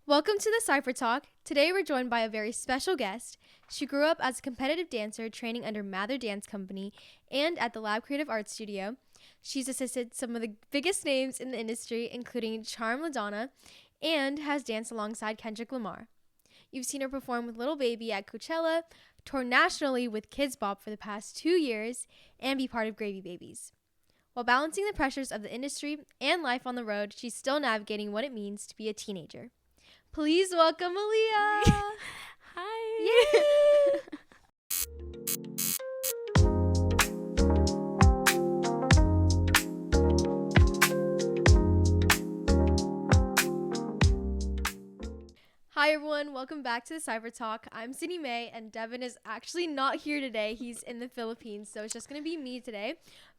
Welcome to the Cypher Talk. Today we're joined by a very special guest. She grew up as a competitive dancer training under Mather Dance Company and at the Lab Creative Arts Studio. She's assisted some of the biggest names in the industry, including Charm LaDonna, and has danced alongside Kendrick Lamar. You've seen her perform with Lil Baby at Coachella, tour nationally with Kidz Bop for the past 2 years, and be part of Gravy Babies. While balancing the pressures of the industry and life on the road, she's still navigating what it means to be a teenager. Please welcome Aleah. Hi. Yay. Hi everyone, welcome back to the Cypher Talk. I'm Cindy May and Devin is actually not here today. He's in the Philippines, so it's just going to be me today.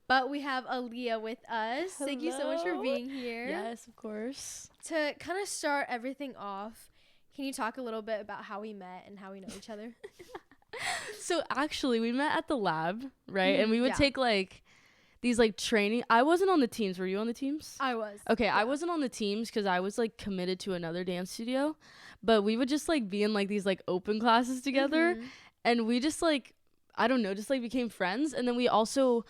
But we have Aleah with us. Hello. Thank you so much for being here. Yes, of course. To kind of start everything off, can you talk a little bit about how we met and how we know each other? So actually, we met at the lab, right? And we would Yeah. take these training. I wasn't on the teams. Were you on the teams? I was. Okay, Yeah. I wasn't on the teams because I was committed to another dance studio. But we would just be in these open classes together, and we just I don't know, just became friends. And then we also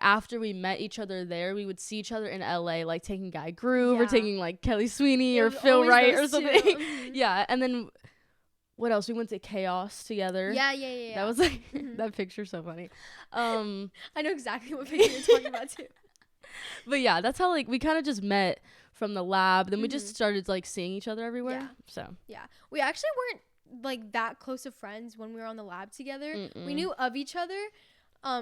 after we met each other there, we would see each other in LA, taking Guy Groove or Yeah. taking Kelly Sweeney It or was Phil always Wright or those something. two. Mhm. Yeah, and then what else? We went to Chaos together. Yeah. That was that picture's so funny. I know exactly what picture you're talking about too. But yeah, that's how we kind of just met from the lab. Then we just started seeing each other everywhere. Yeah. So Yeah. We actually weren't that close of friends when we were on the lab together. Mm-mm. We knew of each other.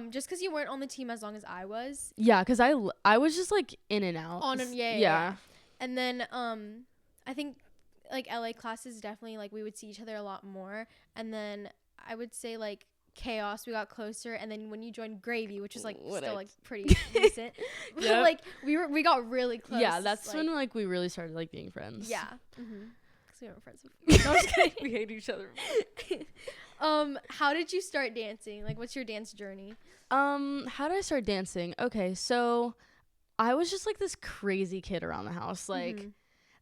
Just because you weren't on the team as long as I was. yeah, because I was just in and out. On and yeah. And then I think LA classes definitely we would see each other a lot more. And then I would say Chaos we got closer, and then when you joined Gravy, which is still pretty recent, Yep. but we got really close. Yeah, that's when we really started being friends. Yeah. Because we weren't friends before. No, I'm just kidding. We hate each other. How did you start dancing? What's your dance journey? How did I start dancing? Okay, so I was just this crazy kid around the house. I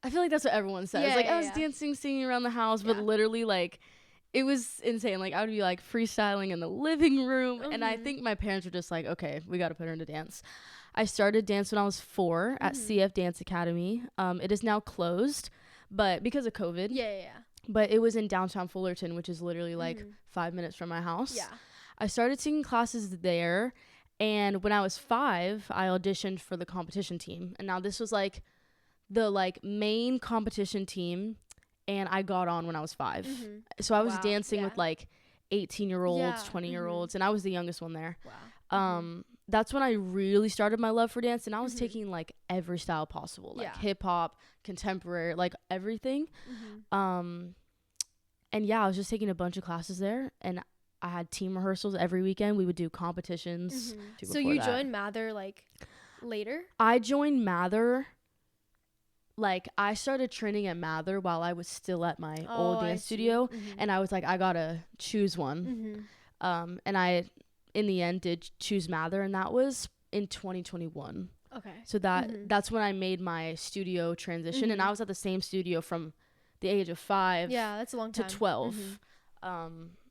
feel that's what everyone says. Yeah, I was dancing, singing around the house, but literally it was insane. I would be freestyling in the living room, and I think my parents were just okay, we got to put her into dance. I started dance when I was 4 at CF Dance Academy. It is now closed, but because of COVID. Yeah. But it was in downtown Fullerton, which is literally 5 minutes from my house. Yeah. I started taking classes there, and when I was 5, I auditioned for the competition team. And now this was the main competition team, and I got on when I was 5. So I was dancing with 18-year-olds, 20-year-olds, and I was the youngest one there. Wow. That's when I really started my love for dance, and I was taking every style possible, hip hop, contemporary, everything. And yeah, I was just taking a bunch of classes there, and I had team rehearsals every weekend. We would do competitions. So you joined Mather later? I joined Mather. I started training at Mather while I was still at my old dance studio, and I was I gotta choose one. And I, in the end, did choose Mather, and that was in 2021. Okay. So that's when I made my studio transition, and I was at the same studio from the age of 5 that's a long time. to 12.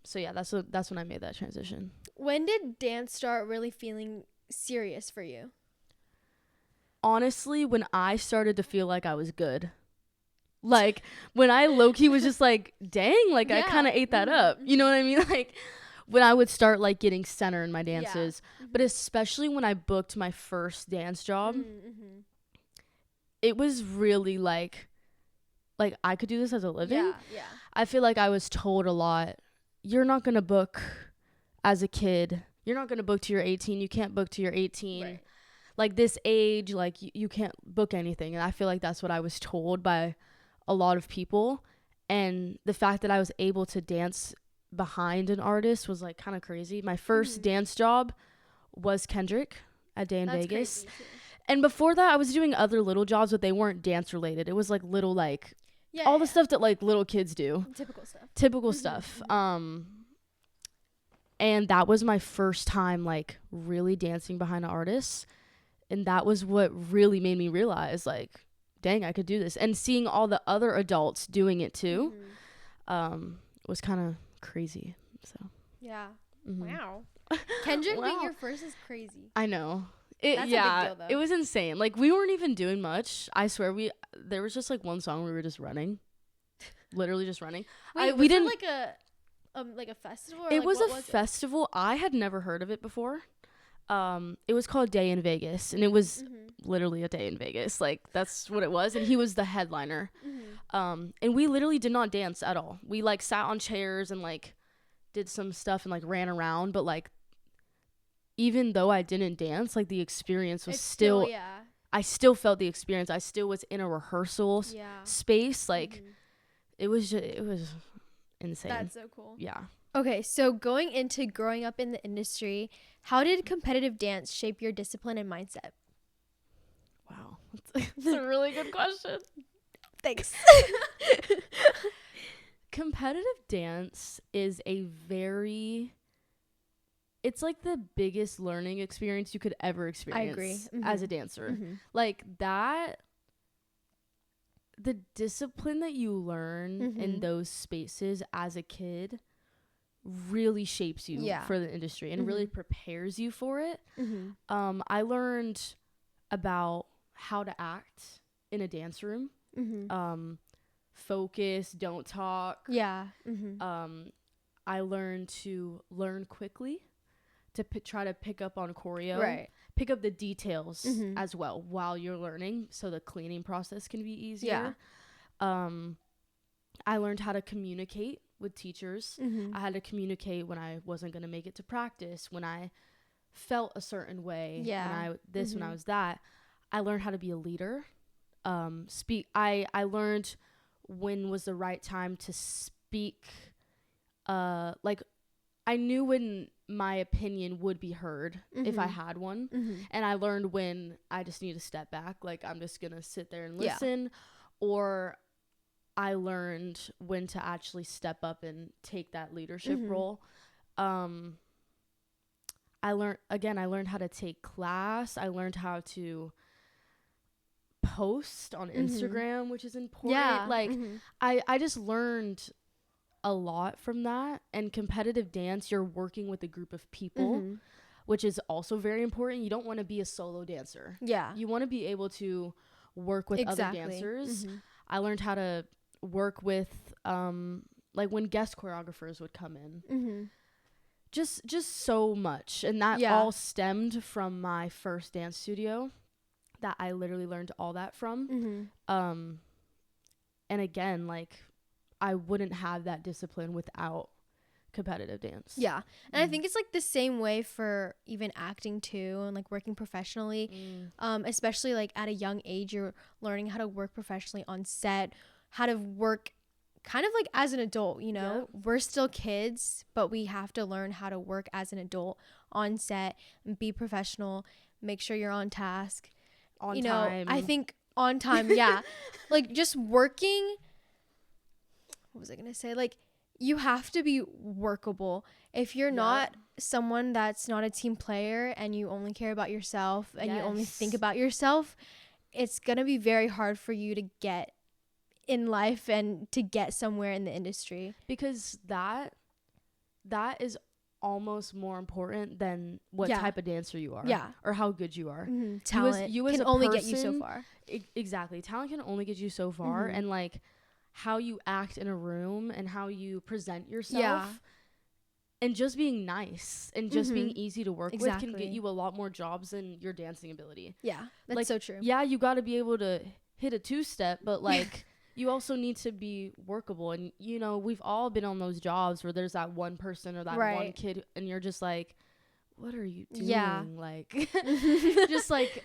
So yeah, that's when I made that transition. When did dance start really feeling serious for you? Honestly, when I started to feel I was good. When I low-key was just dang, I kind of ate that up. You know what I mean? When I would start getting center in my dances. But especially when I booked my first dance job, it was really I could do this as a living. Yeah. I feel I was told a lot, you're not going to book as a kid. You're not going to book till you're 18. You can't book till you're 18. Right. This age, you can't book anything. And I feel that's what I was told by a lot of people. And the fact that I was able to dance behind an artist was kind of crazy. My first dance job was Kendrick at Day in Vegas. And before that, I was doing other little jobs, but they weren't dance related. It was little all the stuff that little kids do. Typical stuff. And that was my first time really dancing behind an artist, and that was what really made me realize dang, I could do this. And seeing all the other adults doing it too, was kind of crazy. So yeah. Wow. Kendrick being your first is crazy. I know. That's a big deal, though. It was insane. Like, we weren't even doing much. I swear, there was just like one song we were just running, literally just running. Wait, we didn't like a festival. Or it like, was what a was festival. I had never heard of it before. It was called Day in Vegas, and it was literally a day in Vegas. Like, that's what it was. And he was the headliner. And we literally did not dance at all. We like sat on chairs and like did some stuff and like ran around, but like, even though I didn't dance, like the experience was still I still felt the experience. I still was in a rehearsal space. Like, it was insane. That's so cool. Yeah. Okay, so going into growing up in the industry, how did competitive dance shape your discipline and mindset? Wow. That's a really good question. Thanks. Competitive dance is it's like the biggest learning experience you could ever experience. I agree. As a dancer. Like that, the discipline that you learn in those spaces as a kid really shapes you for the industry and really prepares you for it. I learned about how to act in a dance room. Focus, don't talk. I learned to learn quickly, to try to pick up on choreo, pick up the details as well while you're learning, so the cleaning process can be easier. I learned how to communicate with teachers. I had to communicate when I wasn't going to make it to practice, when I felt a certain way, when I was that. I learned how to be a leader. I learned when was the right time to speak. Like, I knew when my opinion would be heard if I had one. And I learned when I just need to step back. Like, I'm just going to sit there and listen. Or I learned when to actually step up and take that leadership role. I learned how to take class. I learned how to post on Instagram, which is important. I just learned a lot from that. And competitive dance, you're working with a group of people, which is also very important. You don't want to be a solo dancer. You want to be able to work with other dancers. I learned how to work with like when guest choreographers would come in. Just so much. And that all stemmed from my first dance studio that I literally learned all that from. And again, like, I wouldn't have that discipline without competitive dance. And I think it's like the same way for even acting too, and like working professionally. Especially like at a young age, you're learning how to work professionally on set, how to work kind of like as an adult, you know. We're still kids, but we have to learn how to work as an adult on set and be professional, make sure you're on task, on you time. know. I think on time. Like, just working. What was I gonna say? Like, you have to be workable. If you're not someone that's not a team player and you only care about yourself and you only think about yourself, it's gonna be very hard for you to get in life and to get somewhere in the industry, because that is almost more important than what type of dancer you are, or how good you are. Talent you as can a only person, get you so far. Exactly. Talent can only get you so far. And like, how you act in a room and how you present yourself and just being nice and just being easy to work with can get you a lot more jobs than your dancing ability. That's like, so true. You got to be able to hit a two-step, but like you also need to be workable. And, you know, we've all been on those jobs where there's that one person or that one kid and you're just like, what are you doing? Like, just like,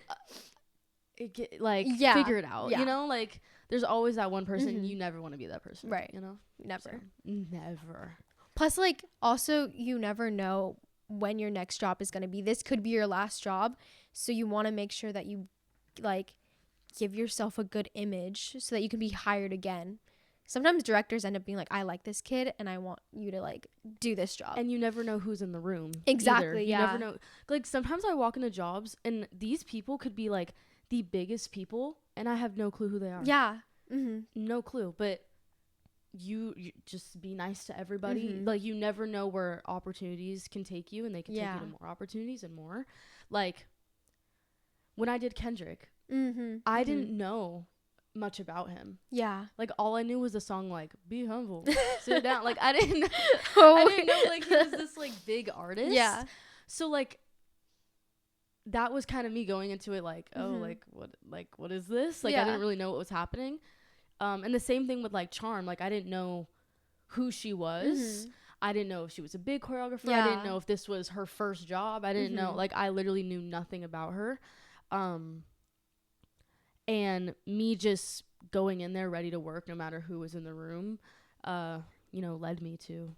figure it out, you know? Like, there's always that one person. You never want to be that person. You know? Never. So, never. Plus, like, also, you never know when your next job is going to be. This could be your last job. So you want to make sure that you, like, give yourself a good image so that you can be hired again. Sometimes directors end up being like, I like this kid and I want you to, like, do this job. And you never know who's in the room. Exactly, You never know. Like, sometimes I walk into jobs and these people could be, like, the biggest people and I have no clue who they are. Yeah. Mm-hmm. No clue. But you just be nice to everybody. Mm-hmm. Like, you never know where opportunities can take you, and they can take you to more opportunities and more. Like, when I did Kendrick, I didn't know much about him. Yeah. Like, all I knew was the song, like, be humble, sit down. Like, I didn't know, like, he was this, like, big artist. Yeah. So, like, that was kind of me going into it, like, oh, what is this? Like, I didn't really know what was happening. And the same thing with, like, Charm. Like, I didn't know who she was. I didn't know if she was a big choreographer. Yeah. I didn't know if this was her first job. I didn't know. Like, I literally knew nothing about her. And me just going in there ready to work no matter who was in the room, led me to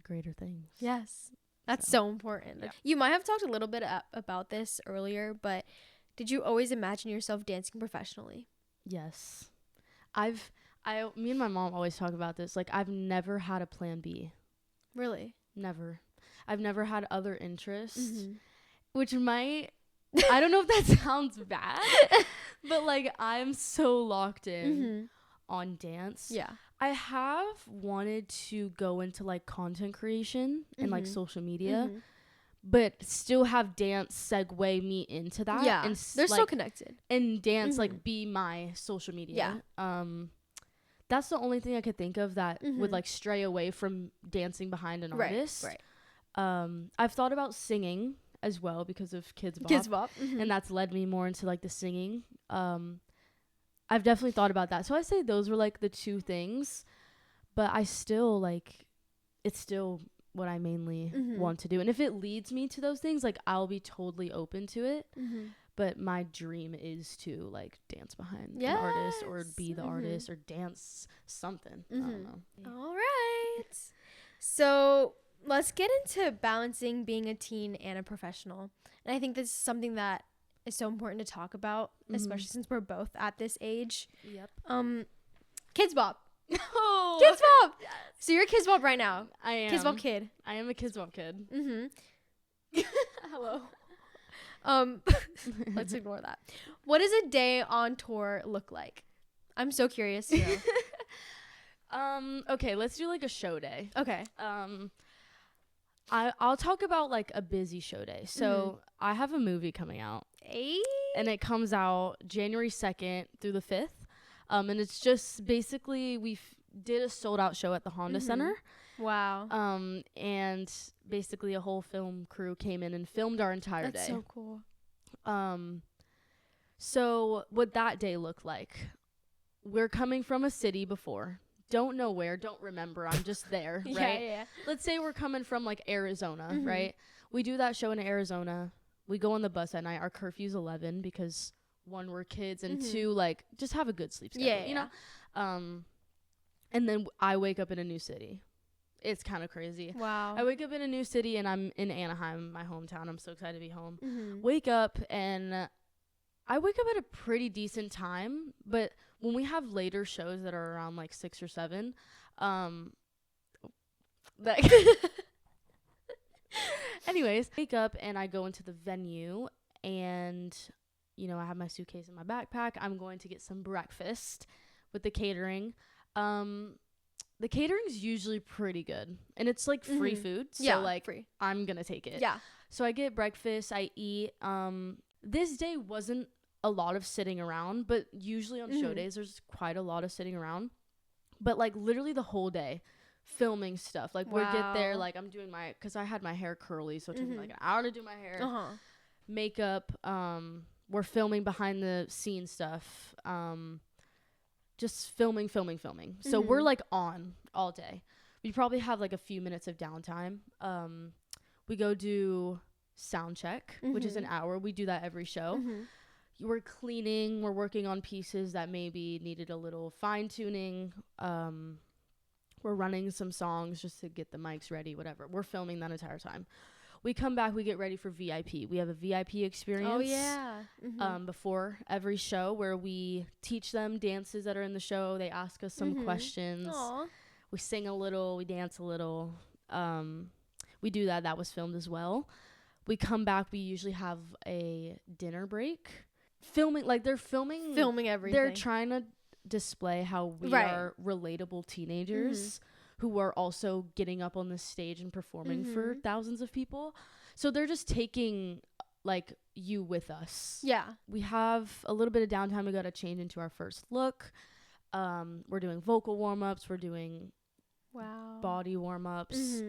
greater things. Yes. That's so important. Yeah. You might have talked a little bit about this earlier, but did you always imagine yourself dancing professionally? Yes. Me and my mom always talk about this. Like, I've never had a plan B. Really? Never. I've never had other interests, which might, I don't know if that sounds bad, but, like, I'm so locked in on dance. Yeah. I have wanted to go into, like, content creation and, like, social media, but still have dance segue me into that. Yeah, and they're so connected. And dance, like, be my social media. Yeah. That's the only thing I could think of that would, like, stray away from dancing behind an artist. Right. I've thought about singing as well because of Kidz Bop. Kidz Bop. And that's led me more into, like, the singing. I've definitely thought about that. So I say those were, like, the two things. But I still, like, it's still what I mainly want to do. And if it leads me to those things, like, I'll be totally open to it. But my dream is to, like, dance behind an artist or be the artist or dance something. I don't know. Yeah. All right. So let's get into balancing being a teen and a professional. And I think this is something that is so important to talk about, especially since we're both at this age. Yep. Kidz Bop. Oh. Kidz Bop. Yes. So you're a Kidz Bop right now. I am. Kidz Bop kid. I am a Kidz Bop kid. Hello. Let's ignore that. What does a day on tour look like? I'm so curious to know. Okay, let's do, like, a show day. Okay. I'll talk about, like, a busy show day. So I have a movie coming out. And it comes out January 2nd through the 5th. And it's just basically we did a sold out show at the Honda Center. Wow. And basically a whole film crew came in and filmed our entire day. That's so cool. So what that day looked like, we're coming from a city before. Don't know where, don't remember. I'm just there, right? Yeah. Let's say we're coming from, like, Arizona, right? We do that show in Arizona. We go on the bus at night. Our curfew's 11 because, one, we're kids, and two, like, just have a good sleep schedule, you know? And then I wake up in a new city. It's kind of crazy. Wow. I wake up in a new city, and I'm in Anaheim, my hometown. I'm so excited to be home. Wake up, and I wake up at a pretty decent time, but when we have later shows that are around, like, 6 or 7, anyways, wake up and I go into the venue, and, you know, I have my suitcase in my backpack. I'm going to get some breakfast with the catering. The catering's usually pretty good, and it's, like, free food, so like free. I'm gonna take it. Yeah. So I get breakfast, I eat. This day wasn't a lot of sitting around, but usually on show days there's quite a lot of sitting around. But, like, literally the whole day filming stuff. Like, we get there, like, I'm doing because I had my hair curly, so it took me like an hour to do my hair. Makeup. We're filming behind the scenes stuff. Just filming. So we're, like, on all day. We probably have, like, a few minutes of downtime. We go do sound check, which is an hour. We do that every show. We're cleaning. We're working on pieces that maybe needed a little fine tuning. We're running some songs just to get the mics ready, whatever. We're filming that entire time. We come back. We get ready for VIP. We have a VIP experience. Oh, yeah. Before every show, where we teach them dances that are in the show. They ask us some questions. Aww. We sing a little. We dance a little. We do that. That was filmed as well. We come back. We usually have a dinner break. filming, like they're filming everything. They're trying to display how we are relatable teenagers who are also getting up on the stage and performing for thousands of people. So they're just taking like you with us. Yeah. We have a little bit of downtime. We got to change into our first look. We're doing vocal warm-ups. We're doing body warm-ups.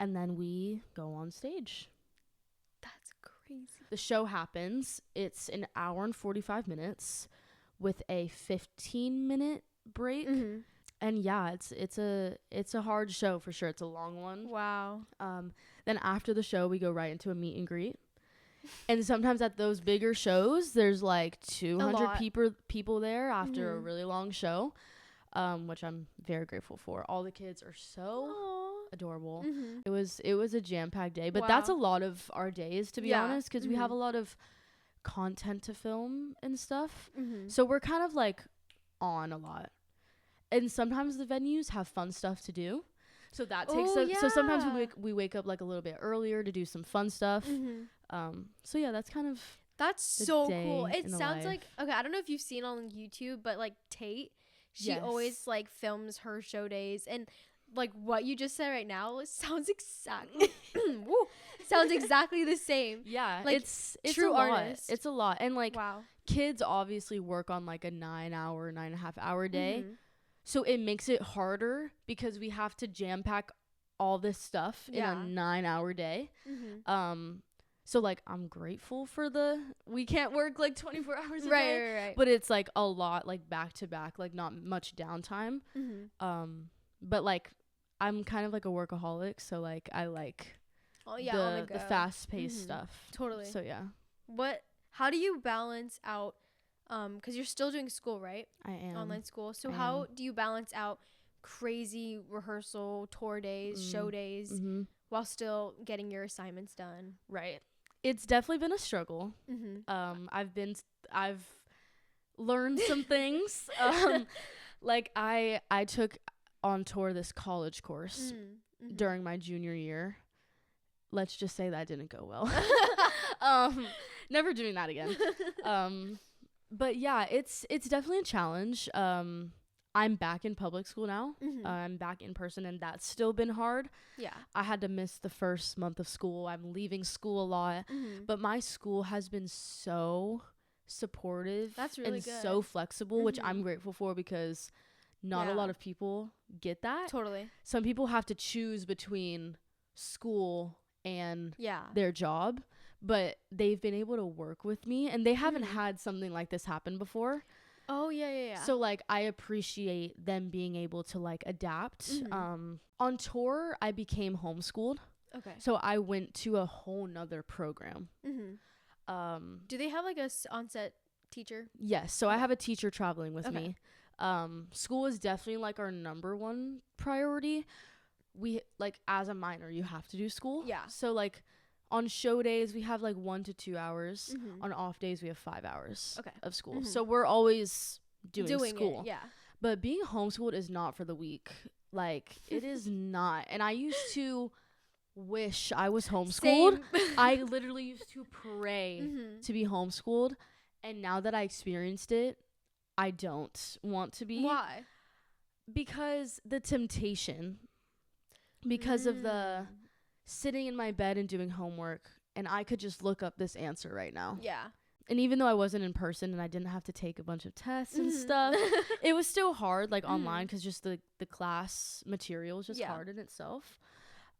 And then we go on stage. That's crazy. The show happens. It's an hour and 45 minutes with a 15-minute break. And yeah, it's a hard show for sure. It's a long one. Wow. Then after the show, we go right into a meet and greet. And sometimes at those bigger shows, there's like 200 people there after a really long show, which I'm very grateful for. All the kids are so adorable. It was a jam-packed day, but that's a lot of our days, to be honest, because we have a lot of content to film and stuff. So we're kind of like on a lot. And sometimes the venues have fun stuff to do. So that takes so sometimes we wake up like a little bit earlier to do some fun stuff. So yeah, that's kind of so cool. It sounds like, okay, I don't know if you've seen on YouTube, but like Tate, she always like films her show days, and like what you just said right now sounds exactly sounds exactly the same. Yeah, like it's true a artist. Lot. It's a lot. And like kids obviously work on like a 9.5 hour day. So it makes it harder because we have to jam pack all this stuff in a 9-hour day. So like I'm grateful for we can't work like 24 hours a day. Right. But it's like a lot like back to back, like not much downtime. But like I'm kind of like a workaholic, so like I like the fast paced stuff. Totally. So yeah. How do you balance out because you're still doing school, right? I am. Online school. So how do you balance out crazy rehearsal, tour days, show days while still getting your assignments done? Right. It's definitely been a struggle. I've learned some things. Like I took on tour this college course during my junior year. Let's just say that didn't go well. Never doing that again. But yeah, it's definitely a challenge. I'm back in public school now. I'm back in person, and that's still been hard. Yeah. I had to miss the first month of school. I'm leaving school a lot. But my school has been so supportive. That's really good. So flexible, which I'm grateful for because not a lot of people get that. Totally. Some people have to choose between school and their job, but they've been able to work with me, and they haven't had something like this happen before. Oh, yeah. So, like, I appreciate them being able to, like, adapt. On tour, I became homeschooled. Okay. So I went to a whole nother program. Do they have, like, a on-set teacher? Yes. So I have a teacher traveling with me. School is definitely, like, our number one priority. We, like, as a minor, you have to do school. Yeah. So, like, on show days, we have like 1 to 2 hours. On off days, we have 5 hours of school. So we're always doing school. It, yeah. But being homeschooled is not for the weak. Like, it is not. And I used to wish I was homeschooled. I literally used to pray to be homeschooled. And now that I experienced it, I don't want to be. Why? Because the temptation. Because of the sitting in my bed and doing homework, and I could just look up this answer right now. Yeah. And even though I wasn't in person and I didn't have to take a bunch of tests and stuff, it was still hard, like online, because just the class material is just hard in itself.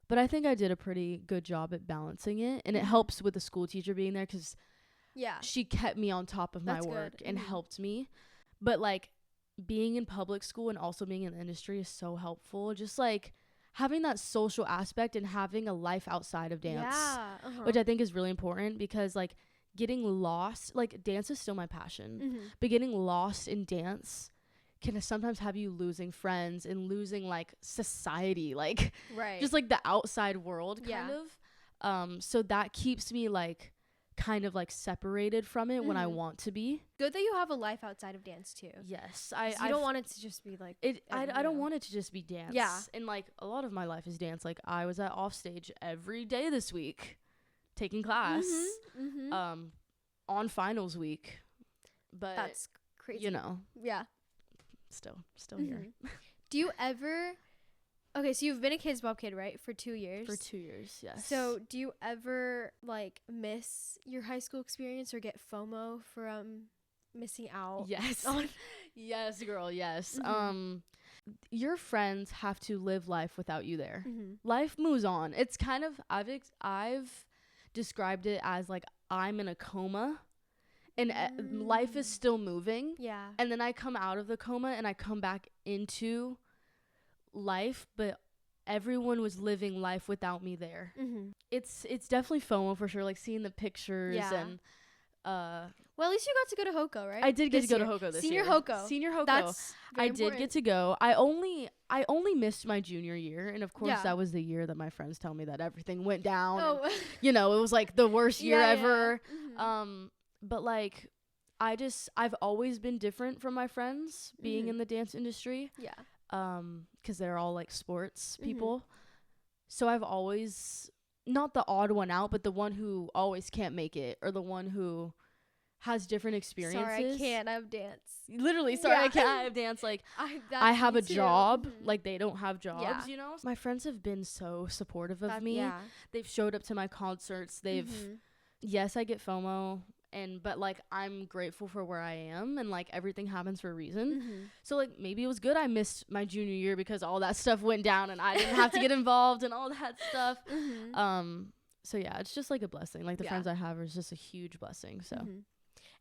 But I think I did a pretty good job at balancing it, and it helps with the school teacher being there because she kept me on top of my work and helped me. But like being in public school and also being in the industry is so helpful. Just like having that social aspect and having a life outside of dance, which I think is really important because like getting lost, like dance is still my passion, but getting lost in dance can sometimes have you losing friends and losing like society, like just like the outside world kind of. So that keeps me like kind of like separated from it when I want to be. Good that you have a life outside of dance too. Yes. You don't want it to just be like it. I don't want it to just be dance. Yeah. And like a lot of my life is dance. Like I was at Offstage every day this week taking class. On finals week But that's crazy. you know, Yeah. still here. Do you ever... Okay, so you've been a Kidz Bop kid, right? For 2 years? For 2 years, yes. So do you ever, like, miss your high school experience or get FOMO from missing out? Yes. Yes, girl, yes. Mm-hmm. Your friends have to live life without you there. Mm-hmm. Life moves on. It's kind of, I've described it as, like, I'm in a coma. And life is still moving. Yeah. And then I come out of the coma and I come back into life, but everyone was living life without me there. Mm-hmm. It's definitely FOMO for sure, like seeing the pictures and well, at least you got to go to Hoko, right? I did get to go to Hoko this Senior year. Hoko. Senior Hoko. That's very I did important. get to go. I only missed my junior year, and of course Yeah. that was the year that my friends tell me that everything went down. Oh. And, you know, it was like the worst year ever. Mm-hmm. But like I've always been different from my friends being in the dance industry. Yeah. 'Cause they're all like sports people. So I've always not the odd one out, but the one who always can't make it, or the one who has different experiences. Sorry, I can't. I have dance. Literally, sorry, I can't have dance. Like, I have a job. Like, they don't have jobs, you know? My friends have been so supportive of me. Yeah. They've showed up to my concerts. Yes, I get FOMO. But like, I'm grateful for where I am, and like, everything happens for a reason. So like, maybe it was good I missed my junior year because all that stuff went down and I didn't have to get involved and all that stuff. So yeah, it's just like a blessing. Like, the friends I have is just a huge blessing. So.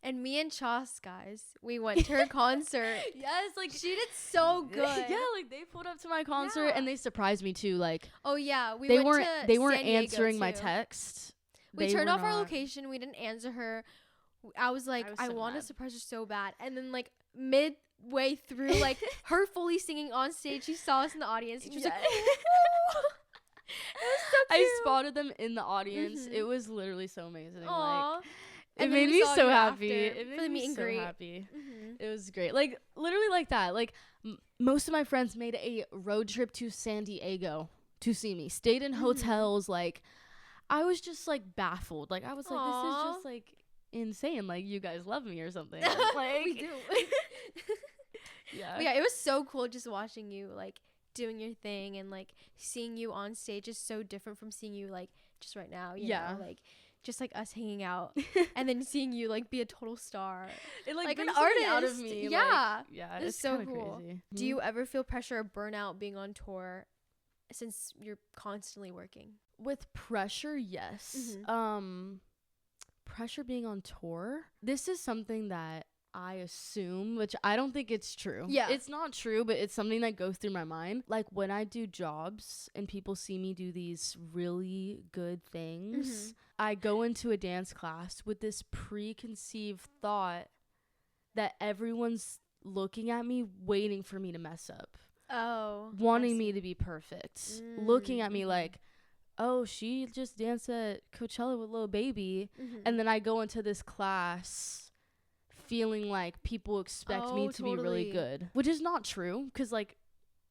And me and Chas, guys, we went to her concert. Yes, like, she did so good. Yeah, like, they pulled up to my concert and they surprised me too. Like, oh yeah, they weren't answering my text. We turned off our location. We didn't answer her. I was like, I so want to mad. surprise her so bad. And then like midway through, like her fully singing on stage, she saw us in the audience. She was like, it was so cute. I spotted them in the audience. It was literally so amazing. Aww. Like, And it then made we me saw so you happy. after It for made the me meet and so greet. happy. It was great. Like, literally like that. Like, most of my friends made a road trip to San Diego to see me. Stayed in hotels. Like, I was just like baffled. Like, I was like, this is just like insane. Like, you guys love me or something. Like, We do. Yeah. But yeah, it was so cool just watching you like doing your thing, and like seeing you on stage is so different from seeing you like just right now. You know, like just like us hanging out and then seeing you like be a total star. It like an brings artist something out of me. Yeah. Like, yeah. It's so cool. Crazy. Do you ever feel pressure or burnout being on tour since you're constantly working? With pressure, yes. Pressure being on tour. This is something that I assume, which I don't think it's true. Yeah. It's not true, but it's something that goes through my mind. Like, when I do jobs and people see me do these really good things, I go into a dance class with this preconceived thought that everyone's looking at me, waiting for me to mess up. Oh. Wanting me to be perfect. Looking at me like, oh, she just danced at Coachella with Lil Baby. And then I go into this class feeling like people expect me to be really good, which is not true, because like,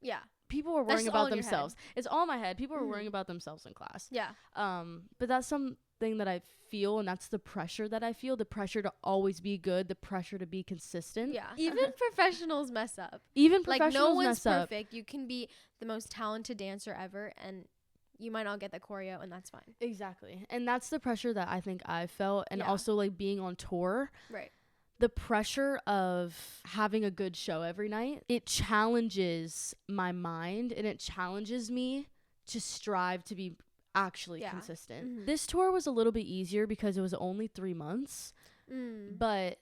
yeah, people are worrying about themselves. It's all in my head. People are worrying about themselves in class. Yeah. But that's something that I feel, and that's the pressure that I feel, the pressure to always be good, the pressure to be consistent. Yeah. Even professionals mess up. Even professionals like, no one's mess up. perfect. You can be the most talented dancer ever, and you might not get the choreo, and that's fine. Exactly. And that's the pressure that I think I felt, and also like being on tour. Right. The pressure of having a good show every night, it challenges my mind, and it challenges me to strive to be actually consistent. This tour was a little bit easier because it was only 3 months. But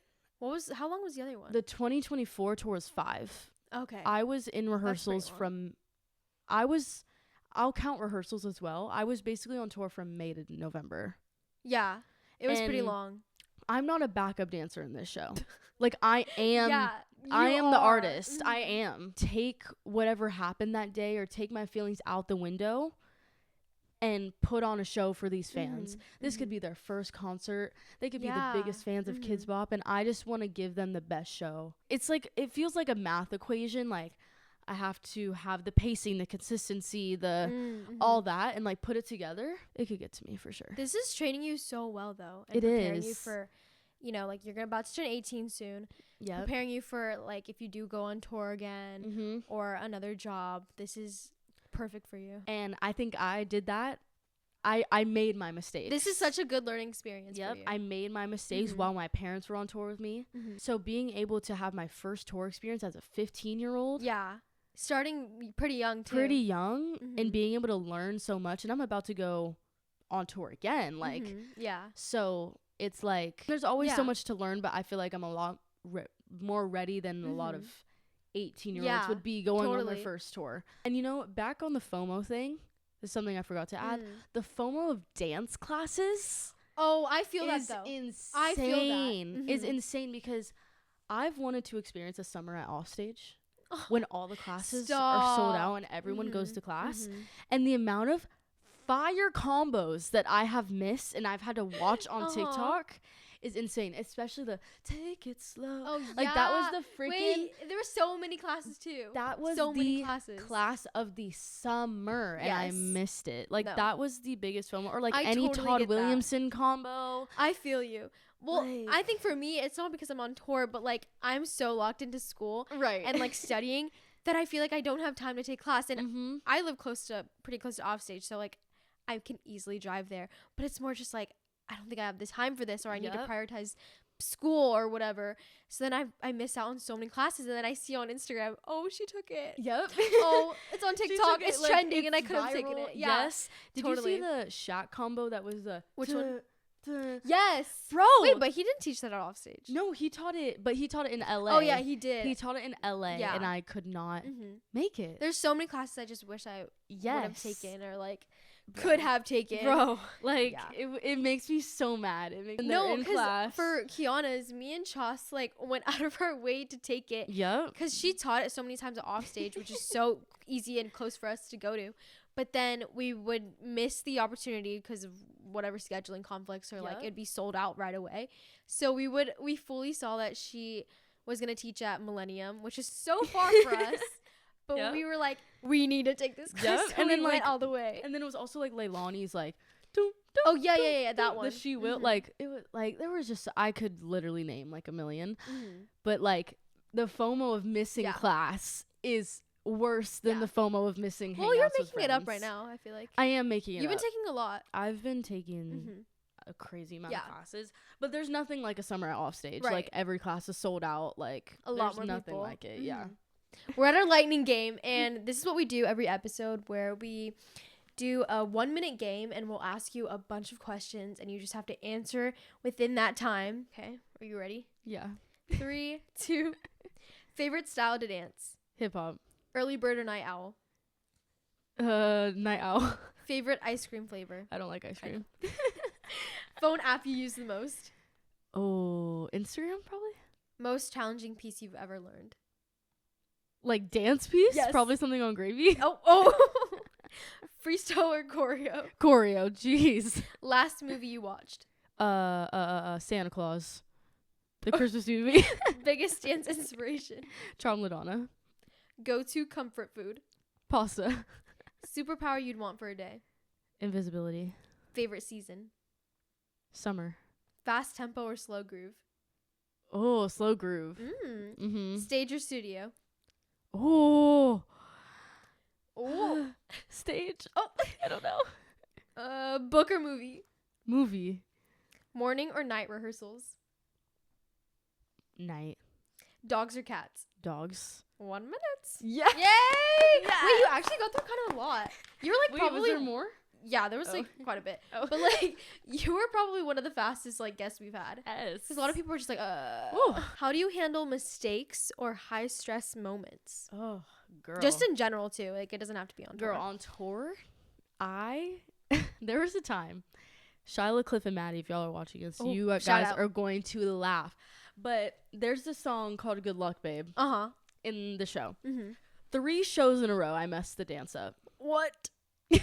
how long was the other one? The 2024 tour was 5. Okay. I was in rehearsals I'll count rehearsals as well. I was basically on tour from May to November. Yeah. It was pretty long. I'm not a backup dancer in this show. Like, I am the the artist. I am. Take whatever happened that day, or take my feelings out the window and put on a show for these fans. This could be their first concert. They could be the biggest fans of Kidz Bop, and I just want to give them the best show. It's like, it feels like a math equation. Like, I have to have the pacing, the consistency, all that, and like put it together. It could get to me for sure. This is training you so well, though. And it preparing is. you for you know, like, you're about to turn 18 soon. Yeah. Preparing you for, like, if you do go on tour again or another job, this is perfect for you. And I think I did that. I made my mistakes. This is such a good learning experience for you. I made my mistakes while my parents were on tour with me. So being able to have my first tour experience as a 15-year-old. Yeah. Starting pretty young, too. Pretty young. And being able to learn so much. And I'm about to go on tour again. Like, yeah. So it's like, there's always so much to learn, but I feel like I'm a lot more ready than a lot of 18-year-olds would be going on their first tour. And, you know, back on the FOMO thing, there's something I forgot to add. The FOMO of dance classes. Oh, I feel that, though. Insane. I feel that. Is insane because I've wanted to experience a summer at Offstage when all the classes are sold out and everyone goes to class. And the amount of fire combos that I have missed and I've had to watch on TikTok is insane, especially the take it slow. Oh, like that was the freaking. Wait, there were so many classes too. That was so the many classes. Class of the summer, and I missed it. Like that was the biggest FOMO, or like I any totally Todd Williamson combo. I feel you. Well, I think for me, it's not because I'm on tour, but like I'm so locked into school, and like studying that I feel like I don't have time to take class. And I live pretty close to Offstage, so like I can easily drive there. But it's more just like, I don't think I have the time for this, or I need to prioritize school or whatever. So then I miss out on so many classes, and then I see on Instagram, oh, she took it. Oh, it's on TikTok. It's like, trending, and I could have taken it. Yeah. Yes. Did you see the Shaq combo that was the which one? Yes, bro. Wait, but he didn't teach that at Offstage. No, he taught it, but he taught it in LA. Oh yeah, he did. He taught it in LA, and I could not make it. There's so many classes I just wish I would have taken, or like could have taken. Bro, like it makes me so mad. It makes because for Kiana's, me and Chas like went out of our way to take it. Because she taught it so many times at Offstage, which is so easy and close for us to go to. But then we would miss the opportunity because of whatever scheduling conflicts, or like it'd be sold out right away. So we fully saw that she was gonna teach at Millennium, which is so far for us. But we were like, we need to take this class. So and then we went all the way. And then it was also like Leilani's like, that one. The She Will, like it was like there was just, I could literally name like a million, but like the FOMO of missing class is worse than the FOMO of missing. Well, you're making it up right now. I feel like I am making it up. You've been taking a lot. I've been taking a crazy amount of classes, but there's nothing like a summer at Offstage. Like every class is sold out. Like a lot more nothing people. like it. Yeah. We're at our lightning game, and this is what we do every episode, where we do a 1-minute game, and we'll ask you a bunch of questions, and you just have to answer within that time. Okay, are you ready? Yeah. 3, 2. Favorite style to dance? Hip hop. Early bird or night owl? Night owl. Favorite ice cream flavor? I don't like ice cream. Phone app you use the most? Oh, Instagram probably. Most challenging piece you've ever learned? Like dance piece? Yes. Probably something on Gravy. Oh. Freestyle or choreo? Choreo, jeez. Last movie you watched? Santa Claus. The Christmas movie. Biggest dance inspiration? Charm LaDonna. Go-to comfort food? Pasta. Superpower you'd want for a day? Invisibility. Favorite season? Summer. Fast tempo or slow groove? Oh, slow groove. Stage or studio? Oh. Stage. I don't know. Book or movie? Movie. Morning or night rehearsals? Night. Dogs or cats? Dogs. 1 minute. Yeah. Yay! Yeah. Wait, you actually got through kind of a lot. You were like probably. Was there more? Yeah, there was like quite a bit. But like you were probably one of the fastest like guests we've had. Yes. Because a lot of people were just like, How do you handle mistakes or high stress moments? Oh, girl. Just in general too. Like it doesn't have to be on tour. Girl, on tour, there was a time. Shyla, Cliff, and Maddie, if y'all are watching this, you guys are going to laugh. But there's this song called Good Luck, Babe. In the show. 3 shows in a row, I messed the dance up. What? Wait.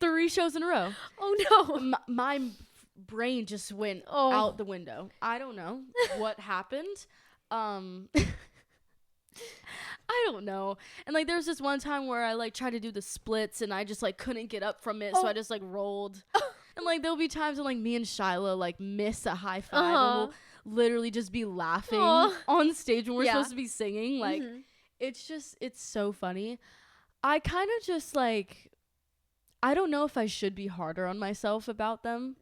3 shows in a row. Oh, no. My brain just went out the window. I don't know what happened. I don't know. And like there's this one time where I like tried to do the splits and I just like couldn't get up from it, so I just like rolled. And like there'll be times when like me and Shyla like miss a high five and we'll literally just be laughing on stage when we're supposed to be singing. Like it's so funny. I kind of just like, I don't know if I should be harder on myself about them,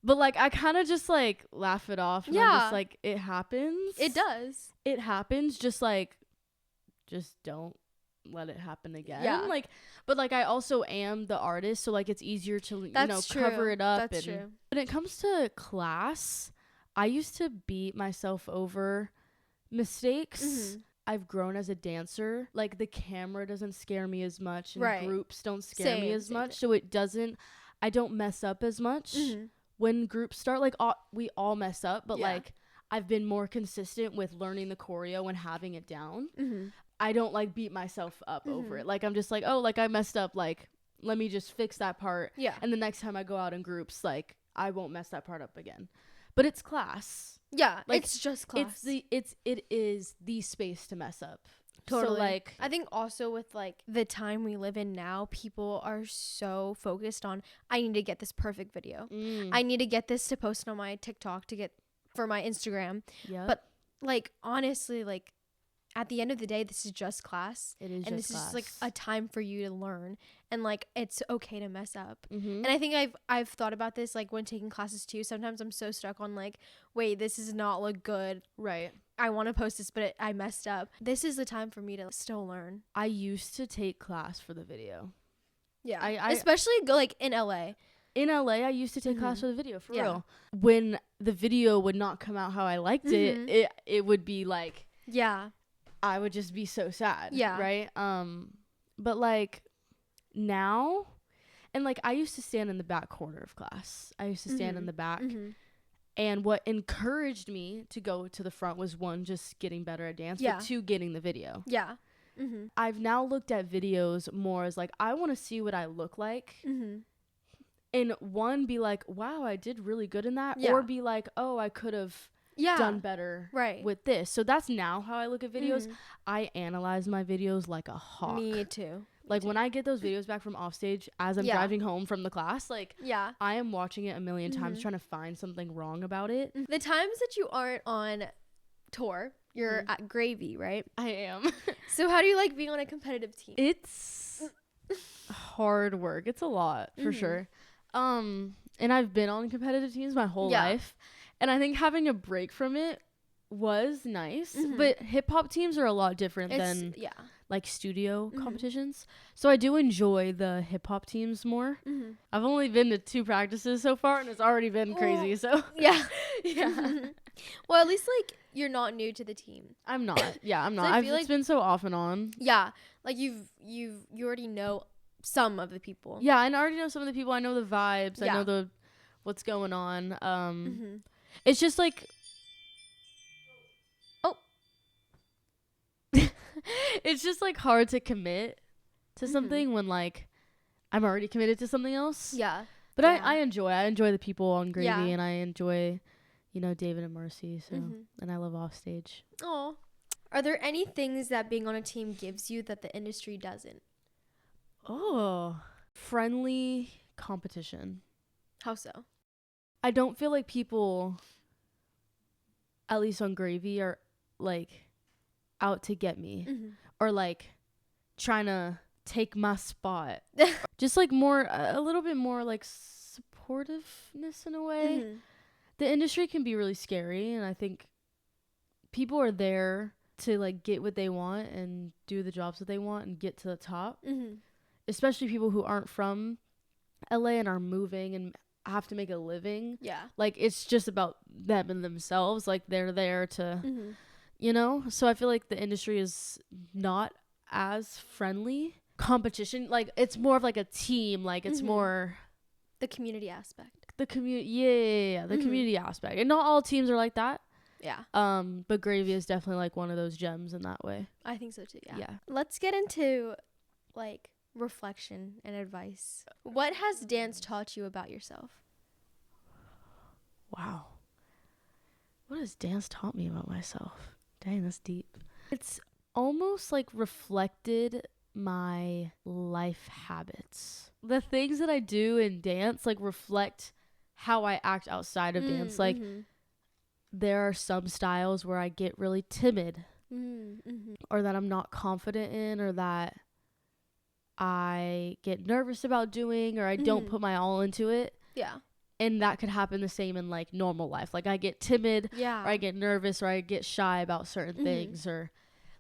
but like I kind of just like laugh it off. And I'm just like, it happens. It does. It happens. Just like, just don't let it happen again. Like, but like I also am the artist, so like it's easier to cover it up. That's true. When it comes to class, I used to beat myself over mistakes. I've grown as a dancer. Like the camera doesn't scare me as much, and groups don't scare me as much. So I don't mess up as much when groups start. Like we all mess up, but like I've been more consistent with learning the choreo and having it down. I don't like beat myself up over it. Like I'm just like, oh, like I messed up. Like let me just fix that part. Yeah. And the next time I go out in groups, like I won't mess that part up again. But it's class. Yeah, like, it's just class. It is the space to mess up. Totally. So like I think also with like the time we live in now, people are so focused on, I need to get this perfect video. I need to get this to post on my TikTok for my Instagram. Yeah. But like honestly, like at the end of the day, this is just class. It is, and this is just like a time for you to learn, and like it's okay to mess up. And I think I've thought about this like when taking classes too. Sometimes I'm so stuck on like, wait, this does not look good. Right. I want to post this, but I messed up. This is the time for me to still learn. I used to take class for the video. Yeah. I especially like in LA. In LA, I used to take class for the video, for real. When the video would not come out how I liked it would be like, I would just be so sad. Yeah. Right? But like now, and like I used to stand in the back corner of class. I used to stand in the back. And what encouraged me to go to the front was, one, just getting better at dance, but two, getting the video. Yeah. I've now looked at videos more as like, I want to see what I look like. And one, be like, wow, I did really good in that. Or be like, oh, I could have done better with this. So that's now how I look at videos. I analyze my videos like a hawk. Me too. Like when I get those videos back from offstage as I'm driving home from the class, like I am watching it a million times trying to find something wrong about it. The times that you aren't on tour, you're at Gravy, right? I am. So how do you like being on a competitive team? It's hard work. It's a lot for sure. And I've been on competitive teams my whole life. And I think having a break from it was nice. But hip hop teams are a lot different than like studio competitions. So I do enjoy the hip hop teams more. I've only been to 2 practices so far and it's already been crazy. So yeah. Well, at least like you're not new to the team. I'm not. I'm not. So it's been so off and on. Yeah. Like you already know some of the people. Yeah, I already know some of the people. I know the vibes. I know what's going on. It's just like it's just like hard to commit to something when like I'm already committed to something else. Yeah. But I enjoy the people on Gravy and I enjoy, David and Mercy. So and I love offstage. Oh. Are there any things that being on a team gives you that the industry doesn't? Oh. Friendly competition. How so? I don't feel like people, at least on Gravy, are like out to get me or like trying to take my spot. Just like a little bit more like supportiveness in a way. The industry can be really scary, and I think people are there to like get what they want and do the jobs that they want and get to the top. Especially people who aren't from LA and are moving and have to make a living. Yeah. Like it's just about them and themselves. Like they're there to so I feel like the industry is not as friendly. Competition, like it's more of like a team, like it's more the community aspect. The community the community aspect. And not all teams are like that. Yeah. But Gravy is definitely like one of those gems in that way. I think so too. Yeah. Let's get into like reflection and advice. What has dance taught you about yourself? Wow. What has dance taught me about myself? Dang, that's deep. It's almost like reflected my life habits. The things that I do in dance like reflect how I act outside of dance. Like there are some styles where I get really timid or that I'm not confident in, or that I get nervous about doing, or I don't put my all into it. Yeah. And that could happen the same in like normal life. Like I get timid, or I get nervous, or I get shy about certain things, or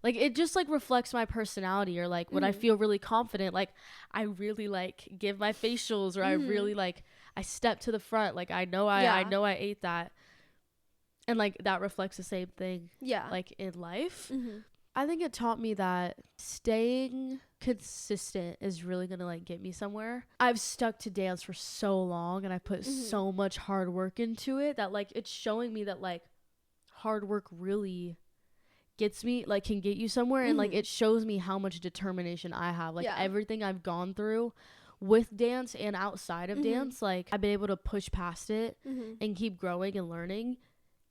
like it just like reflects my personality. Or like when I feel really confident, like I really like give my facials, or I really like I step to the front, like I know I ate that. And like that reflects the same thing like in life. I think it taught me that staying consistent is really going to like get me somewhere. I've stuck to dance for so long, and I put so much hard work into it that like it's showing me that like hard work really gets me, like can get you somewhere. And like it shows me how much determination I have. Like everything I've gone through with dance and outside of dance, like I've been able to push past it and keep growing and learning.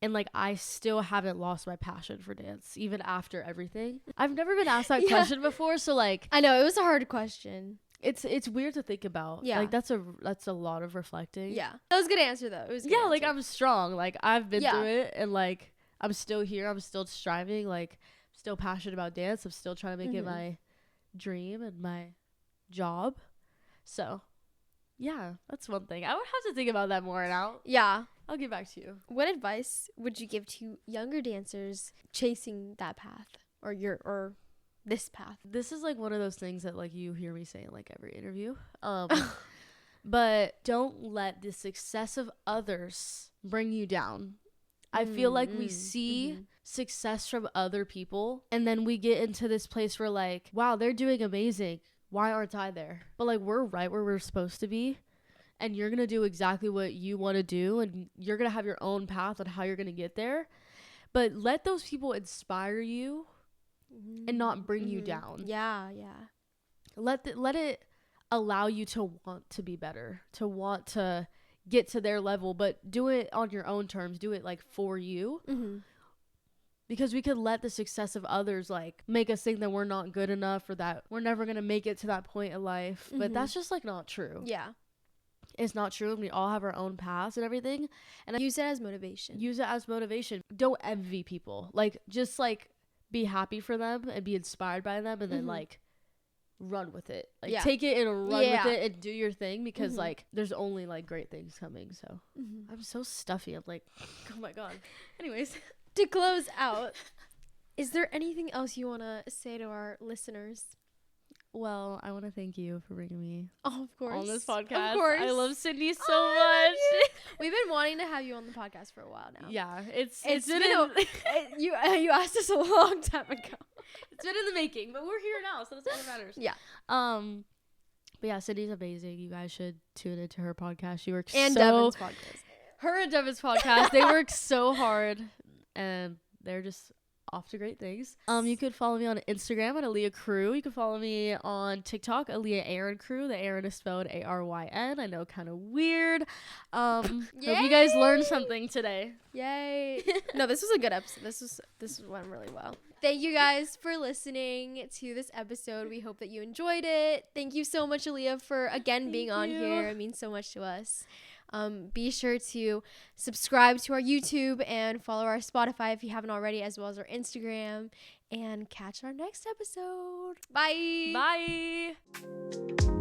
And like I still haven't lost my passion for dance even after everything. I've never been asked that question before, so like I know it was a hard question. It's weird to think about. Like that's a lot of reflecting. Yeah, that was a good answer though. It was a good answer. Like I'm strong. Like I've been through it, and like I'm still here. I'm still striving. Like still passionate about dance. I'm still trying to make it my dream and my job. So yeah, that's one thing. I would have to think about that more now. Yeah. I'll get back to you. What advice would you give to younger dancers chasing that path, or this path? This is like one of those things that like you hear me say in like every interview. But don't let the success of others bring you down. I feel like we see success from other people, and then we get into this place where like, wow, they're doing amazing. Why aren't I there? But like we're right where we're supposed to be. And you're going to do exactly what you want to do. And you're going to have your own path on how you're going to get there. But let those people inspire you and not bring you down. Yeah. Let it allow you to want to be better, to want to get to their level. But do it on your own terms. Do it like for you. Because we could let the success of others like make us think that we're not good enough, or that we're never going to make it to that point in life. But that's just like not true. Yeah. It's not true, and we all have our own paths and everything. And use it as motivation. Don't envy people. Like just like be happy for them and be inspired by them, and then like run with it. Like take it and run with it and do your thing, because like there's only like great things coming. So I'm so stuffy. I'm like, oh my god. Anyways, to close out, is there anything else you want to say to our listeners? Well, I want to thank you for bringing me on this podcast. Of course. I love Sydney so much. We've been wanting to have you on the podcast for a while now. Yeah, it's been you asked us a long time ago. It's been in the making, but we're here now, so that's all that matters. Yeah. But yeah, Sydney's amazing. You guys should tune into her podcast. She works Devin's podcast. Her and Devin's podcast. They work so hard, and they're just off to great things. You could follow me on Instagram at Aleah Crew. You can follow me on TikTok, Aleah Aaron Crew. The Aaron is spelled ARYN. I know, kind of weird. Hope you guys learned something today. Yay! No, this was a good episode. This went really well. Thank you guys for listening to this episode. We hope that you enjoyed it. Thank you so much, Aleah, for again being on here. It means so much to us. Be sure to subscribe to our YouTube and follow our Spotify if you haven't already, as well as our Instagram, and catch our next episode. Bye. Bye.